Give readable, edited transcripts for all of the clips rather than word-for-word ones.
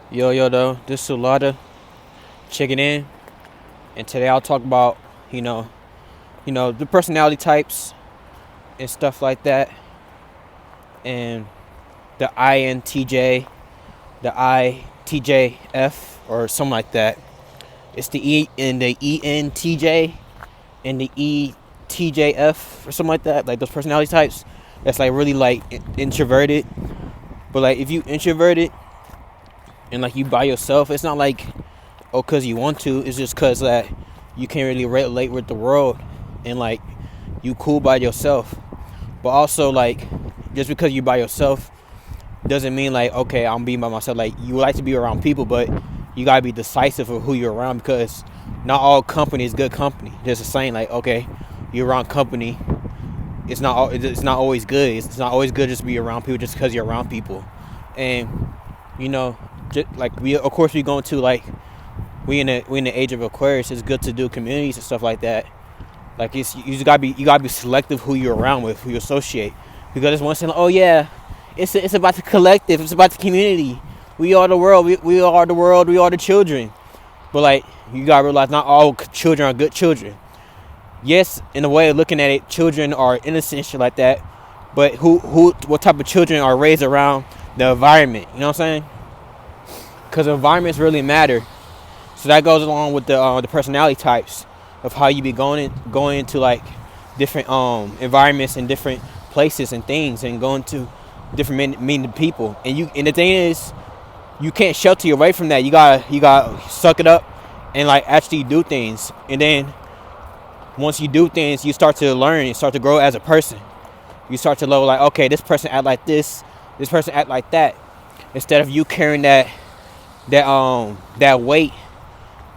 Yo, though, this is Sulada checking in, and today I'll talk about, you know, the personality types and stuff like that, and the INTJ, the ITJF, or something like that. It's the E and the ENTJ and the ETJF or something like that, like those personality types. That's like really like introverted, but like if you introverted and like you by yourself, it's not like cause you want to. It's just cause that you can't really relate with the world, and like you cool by yourself. But also like just because you by yourself doesn't mean like okay I'm being by myself. Like you like to be around people, but you gotta be decisive of who you're around because not all company is good company. There's a saying like okay, you're around company. It's not always good. It's not always good just to be around people just because you're around people, and you know, just like we of course we going to like we in the age of Aquarius. It's good to do communities and stuff like that. Like you just gotta be selective who you're around with, who you associate, because it's one saying, oh yeah, it's about the collective, it's about the community. We are the world. We are the world. We are the children. But like you gotta realize, not all children are good children. Yes, in a way of looking at it, children are innocent and shit like that. But what type of children are raised around the environment? You know what I'm saying? Because environments really matter. So that goes along with the personality types of how you be going into like different environments and different places and things, and going to different meeting people. And the thing is, you can't shelter your way from that. You gotta suck it up and like actually do things. And then once you do things, you start to learn and start to grow as a person. You start to know like, okay, this person act like this person act like that. Instead of you carrying that weight,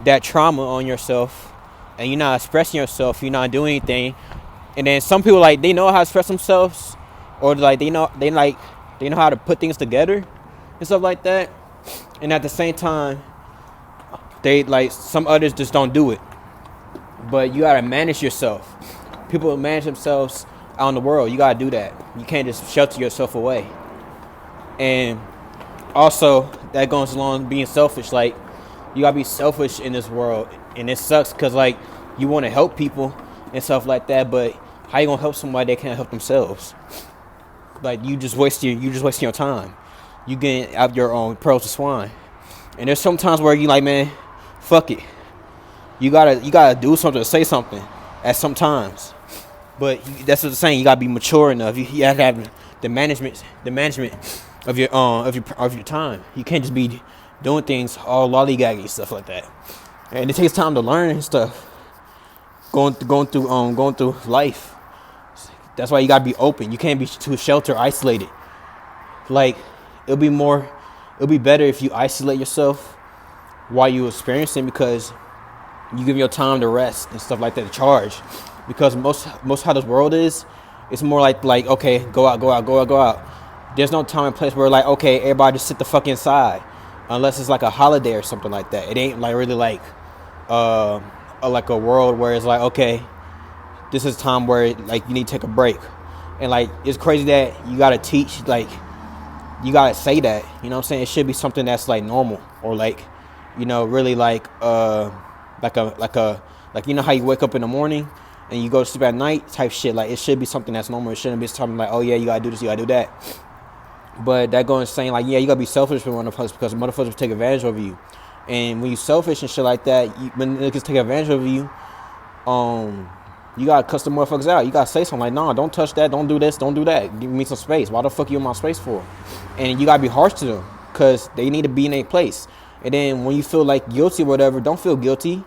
that trauma on yourself, and you're not expressing yourself, you're not doing anything. And then some people like they know how to express themselves, or like they know how to put things together and stuff like that. And at the same time, they like some others just don't do it. But you gotta manage yourself. People manage themselves out in the world. You gotta do that. You can't just shelter yourself away. And also that goes along being selfish. Like you gotta be selfish in this world, and it sucks because like you want to help people and stuff like that, but how you gonna help somebody that can't help themselves? Like you just wasting your time. You getting out your own pearls to swine. And there's sometimes where you like, man, fuck it. You gotta do something, say something at some times. But that's what I'm saying. You gotta be mature enough. You have to have the management of your time. You can't just be doing things all lollygaggy stuff like that. And it takes time to learn and stuff. Going through life. That's why you gotta be open. You can't be too sheltered, isolated. Like it'll be better if you isolate yourself while you experiencing, because you give your time to rest and stuff like that, to charge. Because most how this world is, it's more like okay, go out. There's no time and place where like okay, everybody just sit the fuck inside, unless it's like a holiday or something like that. It ain't like really like like a world where it's like okay, this is time where like you need to take a break. And like it's crazy that you gotta teach, like you gotta say that, you know what I'm saying? It should be something that's like normal, or like, you know, really like you know how you wake up in the morning and you go to sleep at night type shit. Like it should be something that's normal. It shouldn't be something like, oh yeah, you gotta do this, you gotta do that. But that going saying like, yeah, you gotta be selfish with motherfuckers, because motherfuckers will take advantage of you. And when you selfish and shit like that, when niggas take advantage of you, you gotta cuss the motherfuckers out. You gotta say something like, nah, don't touch that, don't do this, don't do that. Give me some space. Why the fuck you in my space for? And you gotta be harsh to them, because they need to be in a place. And then when you feel like guilty or whatever, don't feel guilty,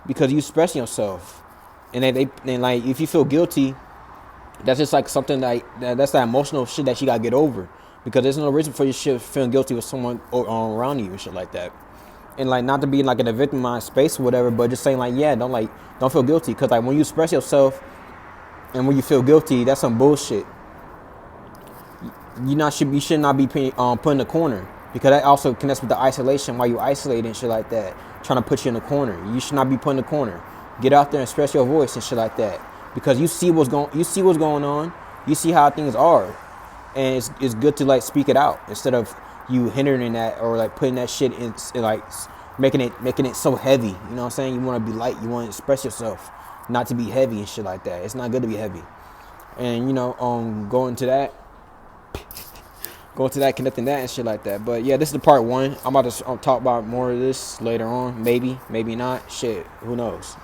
because you expressing yourself. And then like if you feel guilty, that's just like something like that's that emotional shit that you gotta get over, because there's no reason for you shit feeling guilty with someone around you and shit like that. And like not to be like in a victimized space or whatever, but just saying like, yeah, don't feel guilty, because like when you express yourself and when you feel guilty, that's some bullshit. You should not be put in the corner, because that also connects with the isolation. While you isolate and shit like that, trying to put you in the corner, you should not be put in the corner. Get out there and express your voice and shit like that, because you see what's going on, you see how things are, and it's good to like speak it out instead of you hindering that, or like putting that shit in like making it so heavy. You know what I'm saying? You want to be light. You want to express yourself, not to be heavy and shit like that. It's not good to be heavy. And going to that, connecting that and shit like that. But yeah, this is the part one. I'm about to talk about more of this later on. Maybe not. Shit, who knows?